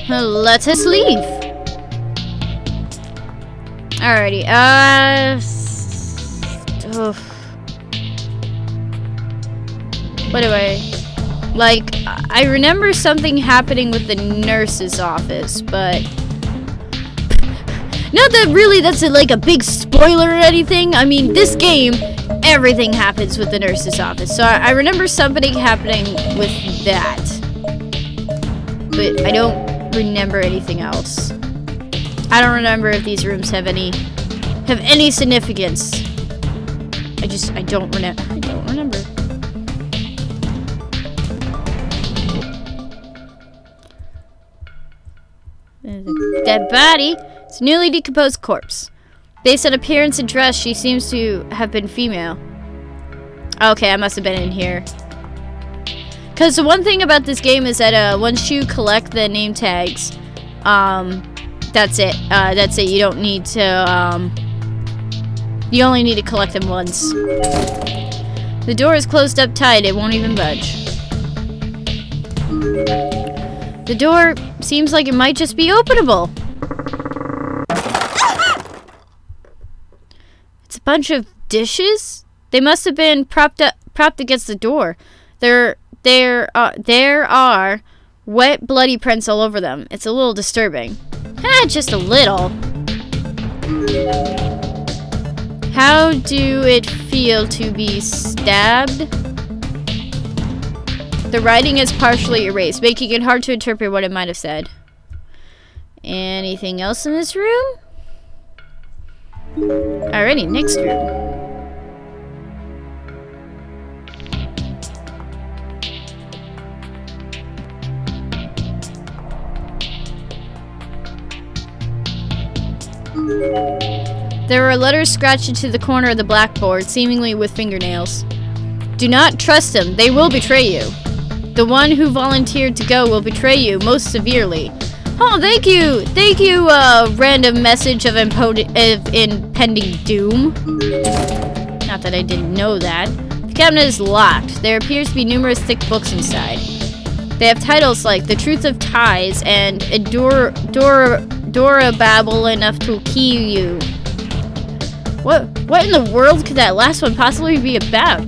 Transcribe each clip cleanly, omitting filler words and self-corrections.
Let us leave. Alrighty, what do like, I remember something happening with the nurse's office, but not that really that's like a big spoiler or anything. I mean, this game, everything happens with the nurse's office. So I remember something happening with that. But I don't remember anything else. I don't remember if these rooms have any significance. I don't remember. There's a dead body. It's a newly decomposed corpse. Based on appearance and dress, she seems to have been female. Okay, I must have been in here. Because the one thing about this game is that once you collect the name tags, that's it. That's it. You don't need to, you only need to collect them once. The door is closed up tight. It won't even budge. The door seems like it might just be openable. It's a bunch of dishes? They must have been propped against the door. There are wet, bloody prints all over them. It's a little disturbing. Just a little. How do it feel to be stabbed? The writing is partially erased, making it hard to interpret what it might have said. Anything else in this room? Alrighty, next room. There are letters scratched into the corner of the blackboard, seemingly with fingernails. Do not trust them. They will betray you. The one who volunteered to go will betray you most severely. Oh, thank you! Thank you, random message of impending doom. Not that I didn't know that. The cabinet is locked. There appears to be numerous thick books inside. They have titles like The Truth of Ties and Adorable Enough to Kill You. What in the world could that last one possibly be about?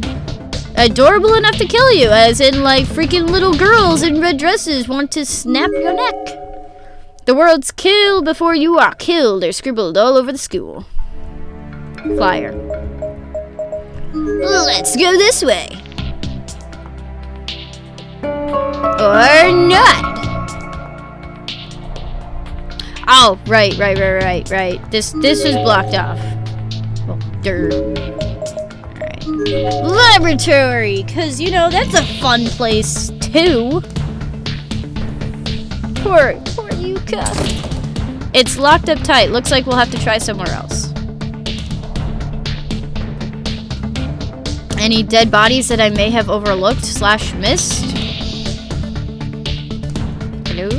Adorable enough to kill you, as in like freaking little girls in red dresses want to snap your neck. The words "kill before you are killed" are scribbled all over the school. Flyer. Let's go this way. Or not. Oh, right. This was blocked off. Well, Alright. Laboratory! Cause you know, that's a fun place too. Poor Yuka. It's locked up tight. Looks like we'll have to try somewhere else. Any dead bodies that I may have overlooked / missed? Hello?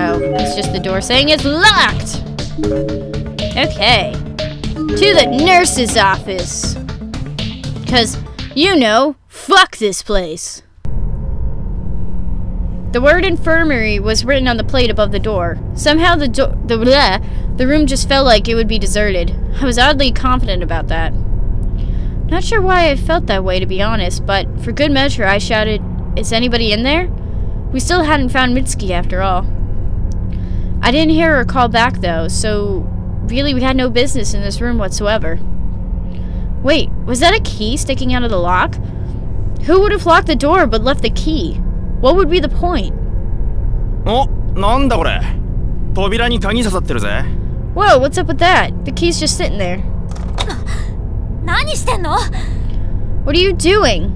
Oh, it's just the door saying it's locked! Okay. To the nurse's office. Because, you know, fuck this place. The word infirmary was written on the plate above the door. Somehow the room just felt like it would be deserted. I was oddly confident about that. Not sure why I felt that way, to be honest, but for good measure I shouted, "Is anybody in there?" We still hadn't found Mitsuki after all. I didn't hear her call back though, so really we had no business in this room whatsoever. Wait, was that a key sticking out of the lock? Who would have locked the door but left the key? What would be the point? Oh, なんだこれ? 扉に鍵刺さってるぜ. Whoa, what's up with that? The key's just sitting there. 何してんの? What are you doing?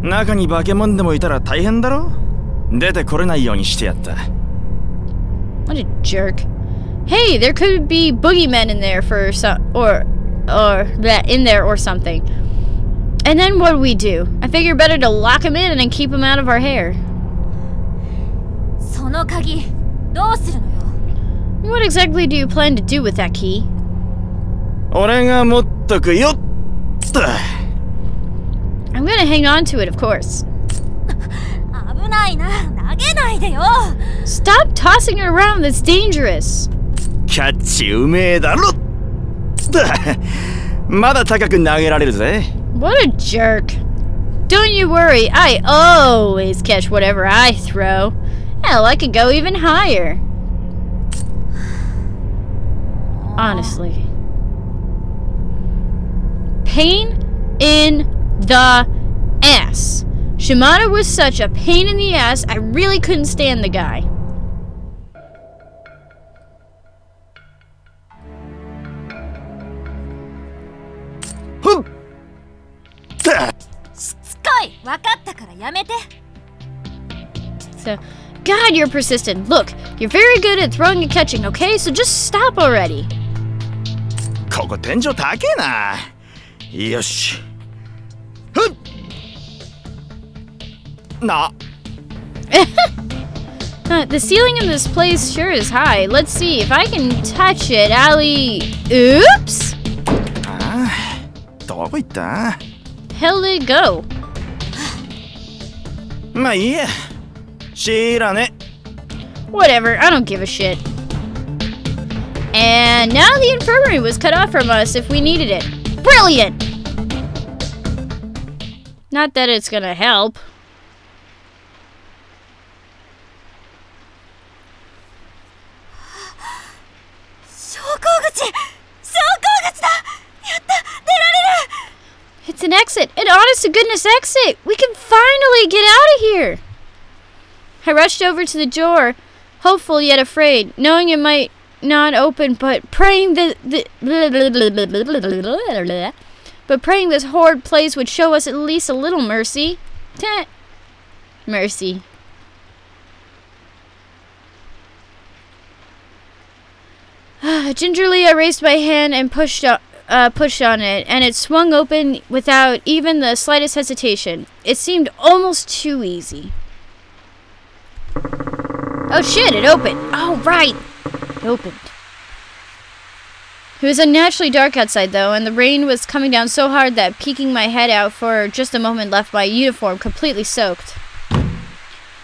中に化け物でもいたら大変だろ? 出てこれないようにしてやった. What a jerk. Hey, there could be boogeymen in there for or something. And then what do we do? I figure better to lock him in and keep him out of our hair. その鍵どうするのよ? What exactly do you plan to do with that key? 俺が持っとくよっと. I'm gonna hang on to it, of course. 危ないな。投げないでよ。 Stop tossing it around, that's dangerous. キャッチうめえだろ。まだ高く投げられるぜ。What a jerk. Don't you worry, I always catch whatever I throw. Hell, I could go even higher. Honestly. Pain in the ass. Shimada was such a pain in the ass, I really couldn't stand the guy. So, God, you're persistent. Look, you're very good at throwing and catching, okay? So just stop already. ここ天井高えな。よし。ふっ。な。The ceiling of this place sure is high. Let's see if I can touch it. Ali. Oops. ああ、どこ行った？ Hell did it go? まあいいや。知らね。 Whatever, I don't give a shit. And now the infirmary was cut off from us if we needed it. Brilliant! Not that it's gonna help. It's an exit, an honest to goodness exit. We can finally get out of here. I rushed over to the door, hopeful yet afraid, knowing it might not open, but praying this horrid place would show us at least a little mercy. Mercy. Gingerly, I raised my hand and pushed on it, and it swung open without even the slightest hesitation. It seemed almost too easy. Oh shit, it opened. Oh, right. It opened. It was unnaturally dark outside, though, and the rain was coming down so hard that peeking my head out for just a moment left my uniform completely soaked.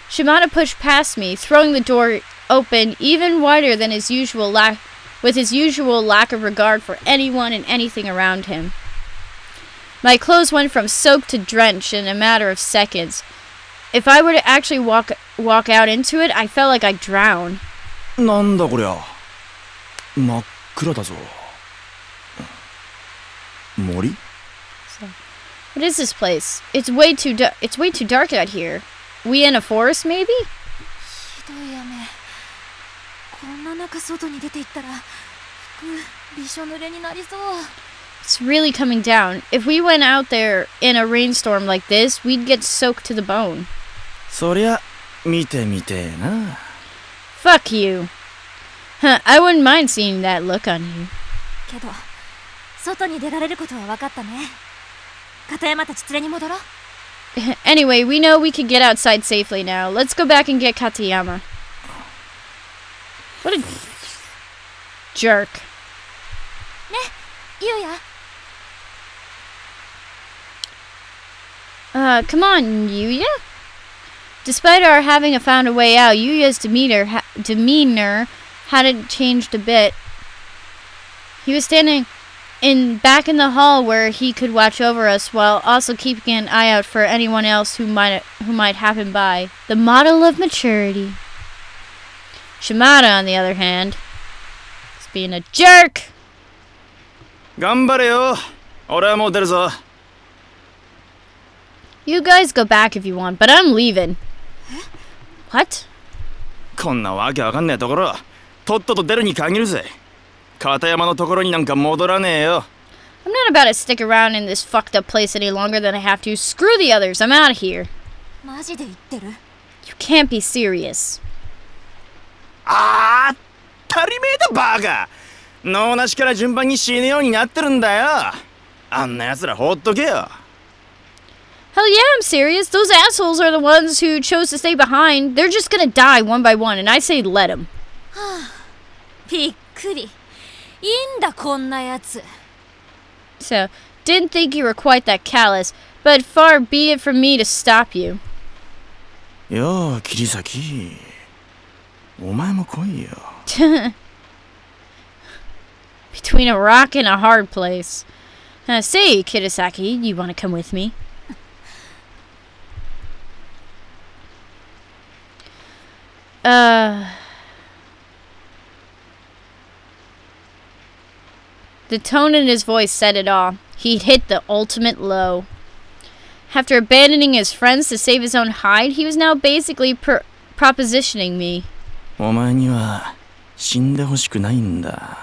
Shimada pushed past me, throwing the door open even wider than his usual lack of regard for anyone and anything around him. My clothes went from soaked to drenched in a matter of seconds. If I were to actually walk out into it, I felt like I'd drown. なんだこりゃ。真っ暗だぞ。森? So, what is this place? It's way too dark out here. We in a forest, maybe? It's really coming down. If we went out there in a rainstorm like this, we'd get soaked to the bone. そりゃ見てみてえな。 Fuck you. Huh, I wouldn't mind seeing that look on you. Anyway, we know we can get outside safely now. Let's go back and get Katayama. What a jerk. Come on, Yuya? Despite our having found a way out, Yuya's demeanor hadn't changed a bit. He was standing back in the hall where he could watch over us while also keeping an eye out for anyone else who might happen by. The model of maturity. Shimada, on the other hand, is being a jerk. 頑張れよ。俺はもう出るぞ。 You guys go back if you want, but I'm leaving. What? こんなわけわかんねえところ、とっとと出るに限るぜ。片山のところになんか戻らねえよ。I'm not about to stick around in this fucked up place any longer than I have to. Screw the others. I'm out of here. You can't be serious. ああ、足りめえだバカ。脳なしから順番に死ぬようになってるんだよ。あんな奴ら放っとけよ。 Hell yeah, I'm serious. Those assholes are the ones who chose to stay behind. They're just gonna die one by one, and I say let them. So, didn't think you were quite that callous, but far be it from me to stop you. よ、桐崎。お前も来いよ。Between a rock and a hard place. Say, Kirisaki, you want to come with me? The tone in his voice said it all. He'd hit the ultimate low. After abandoning his friends to save his own hide, he was now basically propositioning me. お前には死んでほしくないんだ。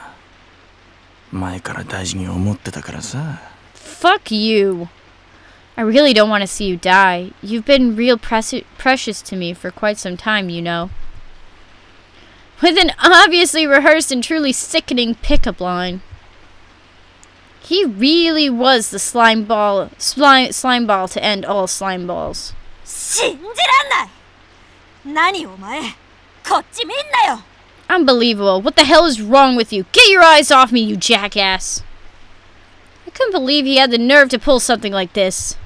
前から大事に思ってたからさ。Fuck you. I really don't want to see you die. You've been real precious to me for quite some time, you know. With an obviously rehearsed and truly sickening pickup line. He really was the slime ball to end all slime balls. 信じらんない。何お前、こっち見んなよ。 Unbelievable. What the hell is wrong with you? Get your eyes off me, you jackass. I couldn't believe he had the nerve to pull something like this.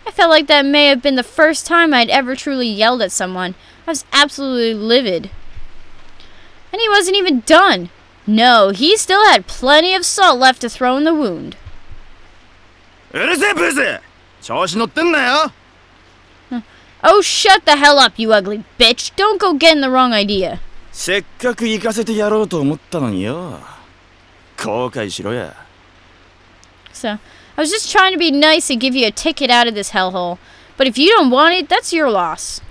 I felt like that may have been the first time I'd ever truly yelled at someone. I was absolutely livid. And he wasn't even done. No, he still had plenty of salt left to throw in the wound. うるせえブス！調子乗ってんなよ！ Oh, shut the hell up, you ugly bitch. Don't go getting the wrong idea. せっかく行かせてやろうと思ったのによ。後悔しろや。So, I was just trying to be nice and give you a ticket out of this hellhole. But if you don't want it, that's your loss.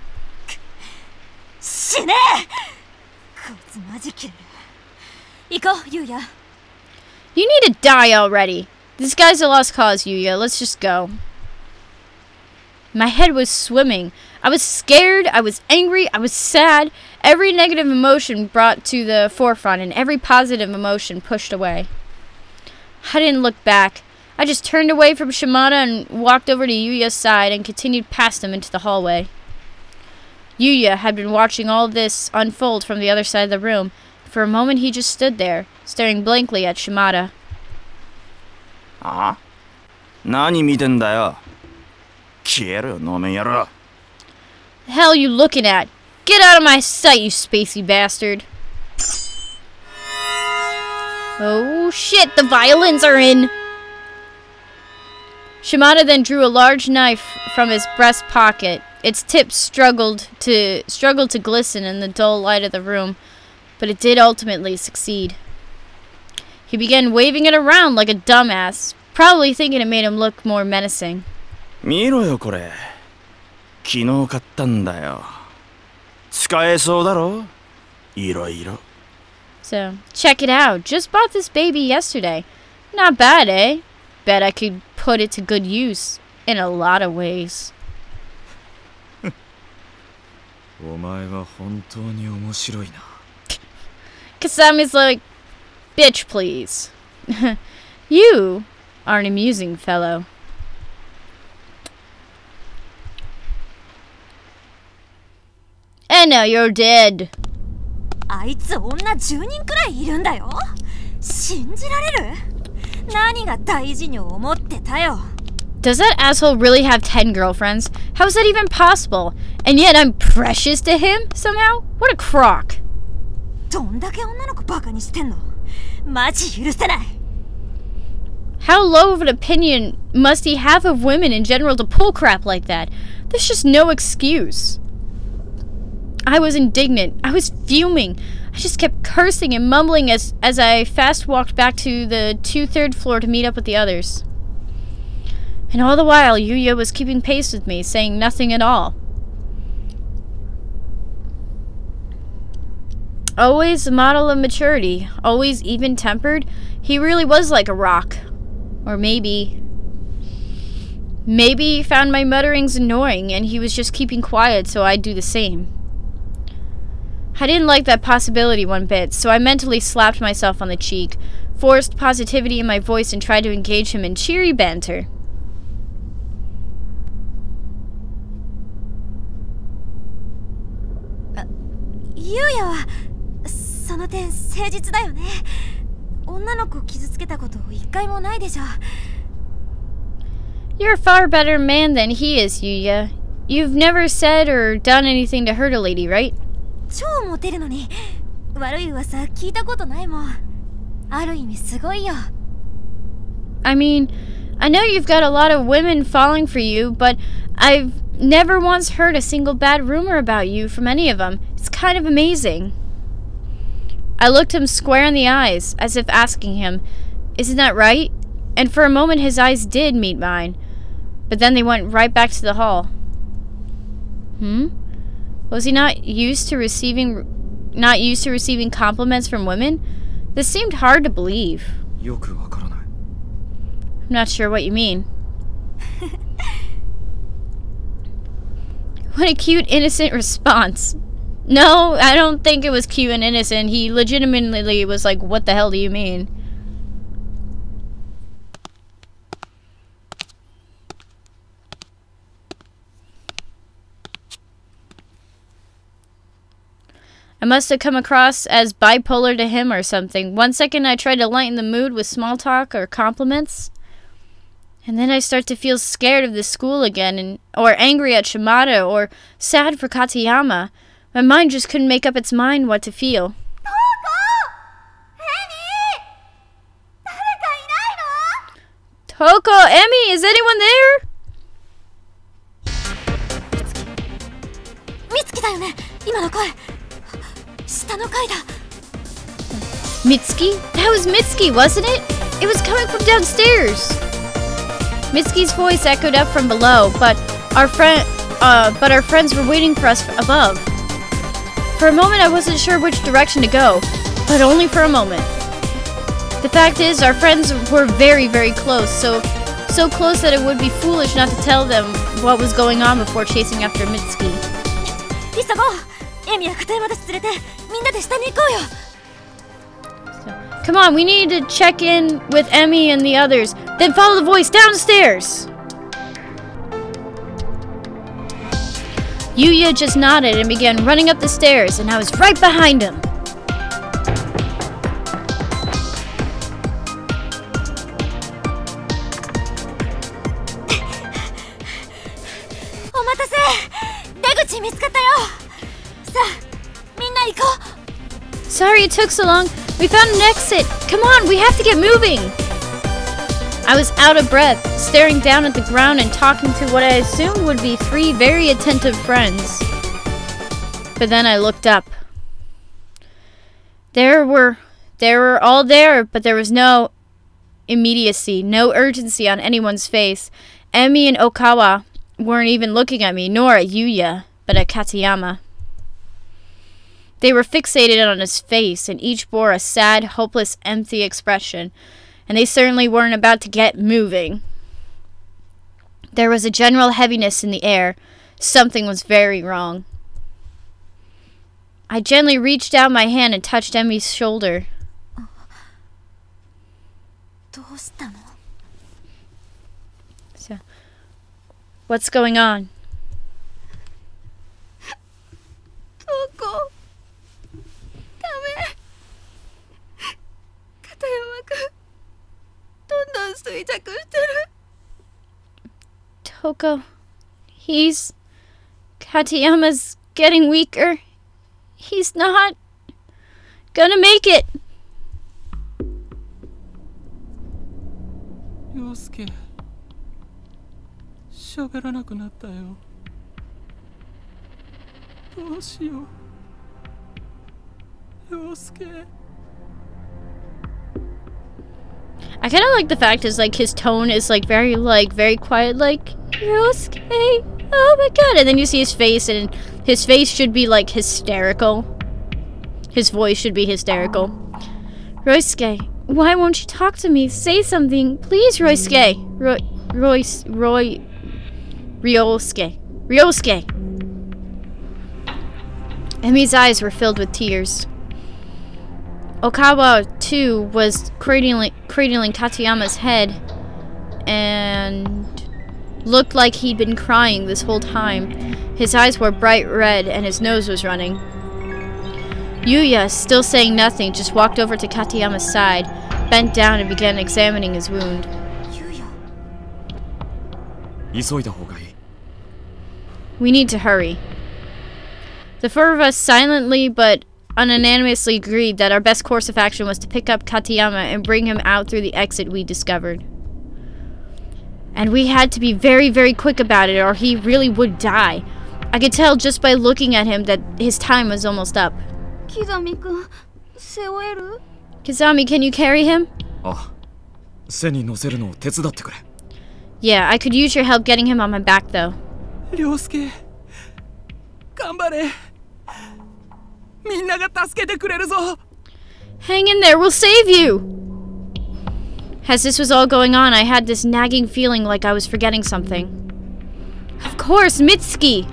死ねえ！こいつマジ切れる。行こう、ユウヤ。You need to die already. This guy's a lost cause, Yuya. Let's just go. My head was swimming. I was scared, I was angry, I was sad. Every negative emotion brought to the forefront and every positive emotion pushed away. I didn't look back. I just turned away from Shimada and walked over to Yuya's side and continued past him into the hallway. Yuya had been watching all this unfold from the other side of the room. For a moment he just stood there, staring blankly at Shimada. あ？何見てんだよ。消えろよ、能面野郎。 The hell are you looking at? Get out of my sight, you spacey bastard. Oh shit, the violins are in! Shimada then drew a large knife from his breast pocket. Its tip struggled to glisten in the dull light of the room, but it did ultimately succeed. He began waving it around like a dumbass, probably thinking it made him look more menacing. 見ろよこれ。昨日買ったんだよ。使えそうだろ？いろいろ。 So, check it out. Just bought this baby yesterday. Not bad, eh? Bet I could put it to good use in a lot of ways. お前は本当に面白いな。 Kasami's like, bitch, please. You are an amusing fellow. And now you're dead. あいつ女10人くらいいるんだよ。信じられる？何が大事に思ってたよ。 Does that asshole really have 10 girlfriends? How is that even possible? And yet I'm precious to him somehow? What a crock. どんだけ女の子バカにしてんの？マジ許せない。 How low of an opinion must he have of women in general to pull crap like that? There's just no excuse. I was indignant. I was fuming. I just kept cursing and mumbling as I fast walked back to the 2/3 floor to meet up with the others. And all the while, Yuya was keeping pace with me, saying nothing at all. Always a model of maturity, always even-tempered. He really was like a rock. Or maybe he found my mutterings annoying and he was just keeping quiet so I'd do the same. I didn't like that possibility one bit, so I mentally slapped myself on the cheek, forced positivity in my voice, and tried to engage him in cheery banter. Yuya はその点誠実だよね。女の子傷つけたこと一回もないでしょ。You're a far better man than he is, Yuya. You've never said or done anything to hurt a lady, right? 超モテるのに悪い噂聞いたことないもん。ある意味すごいよ。I mean, I know you've got a lot of women falling for you, but I've never once heard a single bad rumor about you from any of them. It's kind of amazing. I looked him square in the eyes, as if asking him, isn't that right? And for a moment his eyes did meet mine, but then they went right back to the hall. Was he not used to receiving compliments from women? This seemed hard to believe. I'm not sure what you mean. What a cute, innocent response. No, I don't think it was cute and innocent. He legitimately was like, what the hell do you mean? I must have come across as bipolar to him or something. One second I tried to lighten the mood with small talk or compliments, and then I start to feel scared of this school again, or angry at Shimada, or sad for Katayama. My mind just couldn't make up its mind what to feel. Toko! Emi! Is anyone there? Mitsuki だよね。今の声。下の階だ。Mitsuki? That was Mitsuki, wasn't it? It was coming from downstairs. Mitsuki's voice echoed up from below, but our friends were waiting for us above. For a moment, I wasn't sure which direction to go, but only for a moment. The fact is, our friends were very, very close, so close that it would be foolish not to tell them what was going on before chasing after Mitsuki. 急ごう。エミや片山たち連れてみんなで下に行こうよ。Come on, we need to check in with Emi and the others. Then follow the voice downstairs. Yuya just nodded and began running up the stairs, and I was right behind him. お待たせ。出口見つかったよ。さあ、みんな行こう。 Sorry it took so long. We found an exit. Come on, we have to get moving. I was out of breath, staring down at the ground and talking to what I assumed would be 3 very attentive friends. But then I looked up. They were all there, but there was no immediacy, no urgency on anyone's face. Emi and Okawa weren't even looking at me, nor at Yuya, but at Katayama. They were fixated on his face, and each bore a sad, hopeless, empty expression, and they certainly weren't about to get moving. There was a general heaviness in the air. Something was very wrong. I gently reached out my hand and touched Emi's shoulder. どうしたの? So, what's going on? どこ? ダメ。片山くん、どんどん衰弱してる。Toko, Katayama's getting weaker. He's not gonna make it. 陽介、喋らなくなったよ。どうしよう。陽介。I kind of like the fact is like his tone is like very quiet, like Yosuke, oh my god, and then you see his face, and his face should be like hysterical. His voice should be hysterical. Ryosuke, why won't you talk to me? Say something, please, Ryosuke. Ryosuke. Emi's eyes were filled with tears. Okawa, too, was cradling Katayama's head and looked like he'd been crying this whole time. His eyes were bright red and his nose was running. Yuya, still saying nothing, just walked over to Katayama's side, bent down and began examining his wound. Yuya. 急いだ方がいい。 We need to hurry. The four of us silently but unanimously agreed that our best course of action was to pick up Katayama and bring him out through the exit we discovered. And we had to be very, very quick about it or he really would die. I could tell just by looking at him that his time was almost up. Kizami-kun, 背負える? Kizami, can you carry him? あ、背に乗せるのを手伝ってくれ。 Yeah, I could use your help getting him on my back though. 涼介、頑張れ。みんなが助けてくれるぞ。 Hang in there, we'll save you! As this was all going on, I had this nagging feeling like I was forgetting something. Of course, Mitsuki!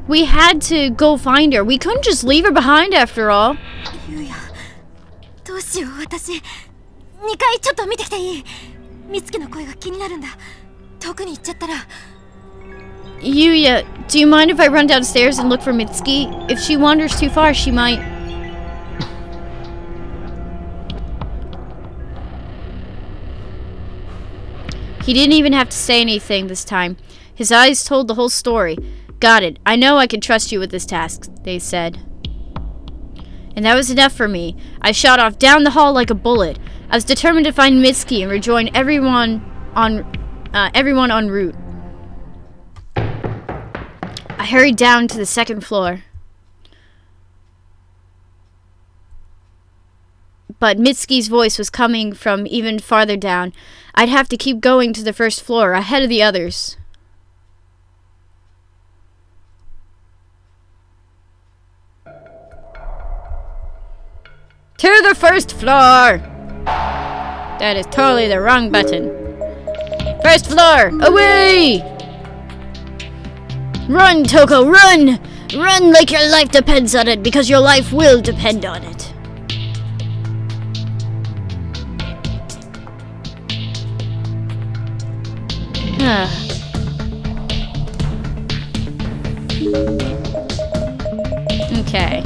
We had to go find her. We couldn't just leave her behind after all. Yuya, どうしよう、私。2階ちょっと見てきていい？美月の声が気になるんだ。遠くに行っちゃったら。 Yuya, do you mind if I run downstairs and look for Mitsuki? If she wanders too far, she might... He didn't even have to say anything this time. His eyes told the whole story. Got it. I know I can trust you with this task, they said. And that was enough for me. I shot off down the hall like a bullet. I was determined to find Mitsuki and rejoin everyone en route. I hurried down to the second floor. But Mitsuki's voice was coming from even farther down. I'd have to keep going to the first floor, ahead of the others. To the first floor! That is totally the wrong button. First floor! Away! Run, Toko, run! Run like your life depends on it, because your life will depend on it. Okay.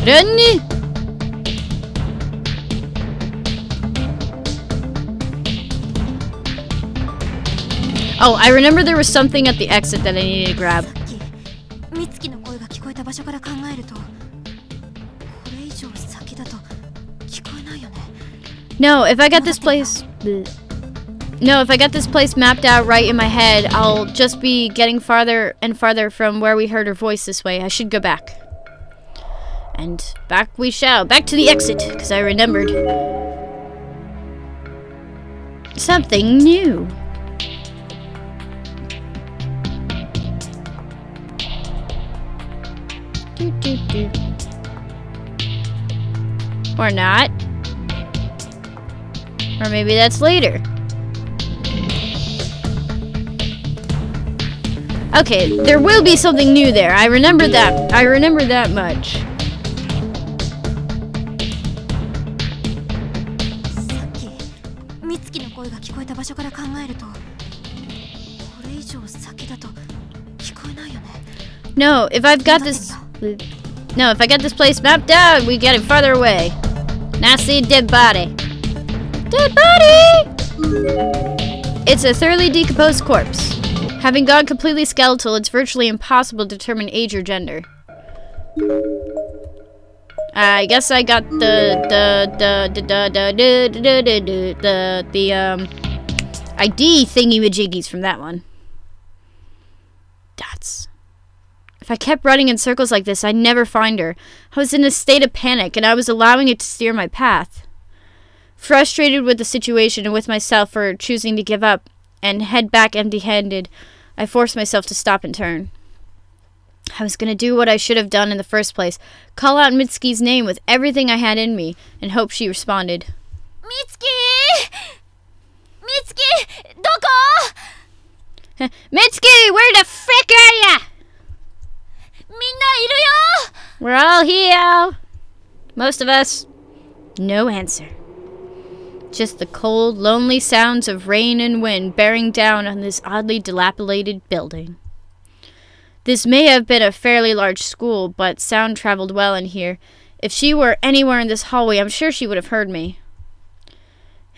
Run! Oh, I remember there was something at the exit that I needed to grab. Mitsukiの声が聞こえた場所から考えると、これ以上先だと聞こえないよね。No, if I got this place... No, if I got this place mapped out right in my head, I'll just be getting farther and farther from where we heard her voice this way. I should go back. And back we shall. Back to the exit, because I remembered. Something new. Or not. Or maybe that's later. Okay, there will be something new there. I remember that. I remember that much. さっき美月の声が聞こえた場所から考えると、これ以上先だと聞こえないよね。No, if I've got this... No, if I got this place mapped out, we get it farther away. Now see a dead body. Dead body! It's a thoroughly decomposed corpse. Having gone completely skeletal, it's virtually impossible to determine age or gender. I guess I got the ID thingy-majiggies from that one. Dots. If I kept running in circles like this, I'd never find her. I was in a state of panic, and I was allowing it to steer my path. Frustrated with the situation and with myself for choosing to give up and head back empty-handed, I forced myself to stop and turn. I was going to do what I should have done in the first place, call out Mitsuki's name with everything I had in me, and hope she responded. Mitsuki! Mitsuki! Doko? Mitsuki, where the frick are ya? みんないるよ! We're all here. Most of us. No answer. Just the cold, lonely sounds of rain and wind bearing down on this oddly dilapidated building. This may have been a fairly large school, but sound traveled well in here. If she were anywhere in this hallway, I'm sure she would have heard me.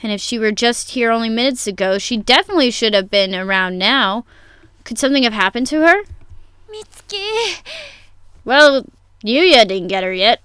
And if she were just here only minutes ago, she definitely should have been around now. Could something have happened to her? Mitsuki. Well, Yuya didn't get her yet.